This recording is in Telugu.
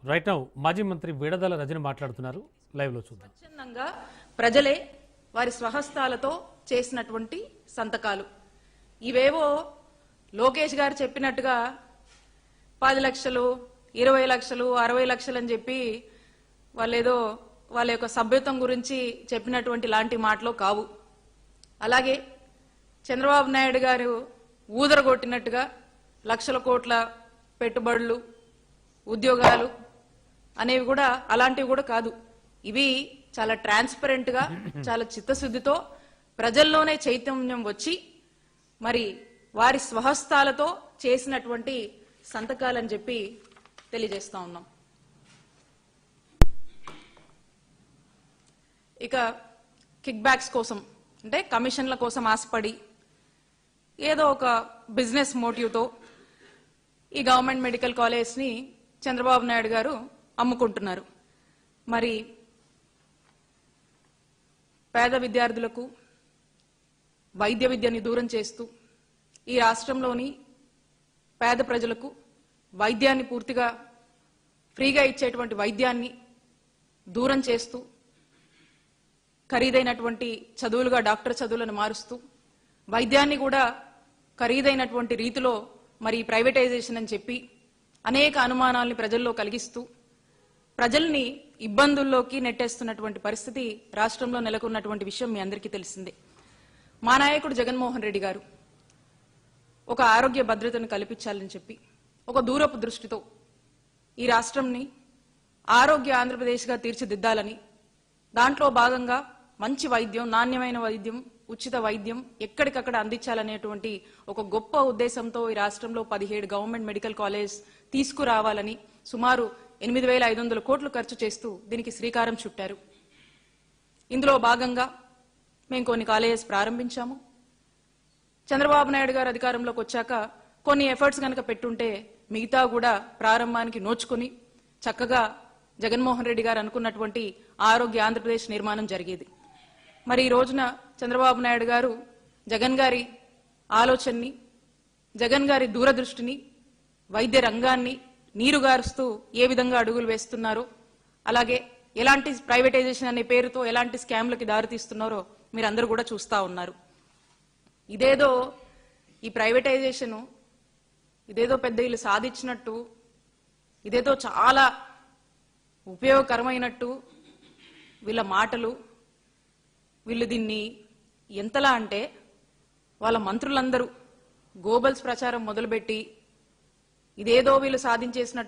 రైట్ నౌ మాజీ మంత్రి విడదల రజని మాట్లాడుతున్నారు. లైవ్ లో చూద్దాం. స్వచ్ఛందంగా ప్రజలే వారి స్వహస్తాలతో చేసినటువంటి సంతకాలు ఇవేవో లోకేష్ గారు చెప్పినట్టుగా 10 లక్షలు 20 లక్షలు 60 లక్షలు అని చెప్పి వాళ్ళేదో వాళ్ళ యొక్క సభ్యత్వం గురించి చెప్పినటువంటి లాంటి మాటలు కావు. అలాగే చంద్రబాబు నాయుడు గారు ఊదరగొట్టినట్టుగా లక్షల కోట్ల పెట్టుబడులు ఉద్యోగాలు అనేవి కూడా అలాంటివి కూడా కాదు. ఇవి చాలా ట్రాన్స్పరెంట్ గా చాలా చిత్తశుద్ధితో ప్రజల్లోనే చైతన్యం వచ్చి మరి వారి స్వహస్తాలతో చేసినటువంటి సంతకాలని చెప్పి తెలియజేస్తా ఉన్నాం. ఇక కిక్ బ్యాక్స్ కోసం అంటే కమిషన్ల కోసం ఆశపడి ఏదో ఒక బిజినెస్ మోటివ్తో ఈ గవర్నమెంట్ మెడికల్ కాలేజ్ ని చంద్రబాబు నాయుడు గారు అమ్ముకుంటున్నారు. మరి పేద విద్యార్థులకు వైద్య విద్యని దూరం చేస్తూ ఈ రాష్ట్రంలోని పేద ప్రజలకు వైద్యాన్ని పూర్తిగా ఫ్రీగా ఇచ్చేటువంటి వైద్యాన్ని దూరం చేస్తూ ఖరీదైనటువంటి చదువులుగా డాక్టర్ చదువులను మారుస్తూ వైద్యాన్ని కూడా ఖరీదైనటువంటి రీతిలో మరి ప్రైవేటైజేషన్ అని చెప్పి అనేక అనుమానాల్ని ప్రజల్లో కలిగిస్తూ ప్రజల్ని ఇబ్బందుల్లోకి నెట్టేస్తున్నటువంటి పరిస్థితి రాష్ట్రంలో నెలకొన్నటువంటి విషయం మీ అందరికీ తెలిసిందే. మా నాయకుడు జగన్మోహన్ రెడ్డి గారు ఒక ఆరోగ్య భద్రతను కల్పించాలని చెప్పి ఒక దూరపు దృష్టితో ఈ రాష్ట్రంని ఆరోగ్య ఆంధ్రప్రదేశ్గా తీర్చిదిద్దాలని దాంట్లో భాగంగా మంచి వైద్యం నాణ్యమైన వైద్యం ఉచిత వైద్యం ఎక్కడికక్కడ అందించాలనేటువంటి ఒక గొప్ప ఉద్దేశంతో ఈ రాష్ట్రంలో 17 గవర్నమెంట్ మెడికల్ కాలేజ్ తీసుకురావాలని సుమారు 8,500 కోట్లు ఖర్చు చేస్తూ దీనికి శ్రీకారం చుట్టారు. ఇందులో భాగంగా మేము కొన్ని కాలేజెస్ ప్రారంభించాము. చంద్రబాబు నాయుడు గారు అధికారంలోకి వచ్చాక కొన్ని ఎఫర్ట్స్ కనుక పెట్టుంటే మిగతా కూడా ప్రారంభానికి నోచుకుని చక్కగా జగన్మోహన్ రెడ్డి గారు అనుకున్నటువంటి ఆరోగ్య ఆంధ్రప్రదేశ్ నిర్మాణం జరిగేది. మరి ఈ రోజున చంద్రబాబు నాయుడు గారు జగన్ గారి ఆలోచనని జగన్ గారి దూరదృష్టిని వైద్య రంగాన్ని నీరుగారుస్తూ ఏ విధంగా అడుగులు వేస్తున్నారో అలాగే ఎలాంటి ప్రైవేటైజేషన్ అనే పేరుతో ఎలాంటి స్కామ్లకి దారితీస్తున్నారో మీరందరూ కూడా చూస్తా ఉన్నారు. ఇదేదో ఈ ప్రైవేటైజేషను ఇదేదో పెద్ద వీళ్ళు సాధించినట్టు ఇదేదో చాలా ఉపయోగకరమైనట్టు వీళ్ళ మాటలు వీళ్ళు దీన్ని ఎంతలా అంటే వాళ్ళ మంత్రులందరూ గోబల్స్ ప్రచారం మొదలుపెట్టి ఇదేదో వీళ్ళు సాధించేసినట్టు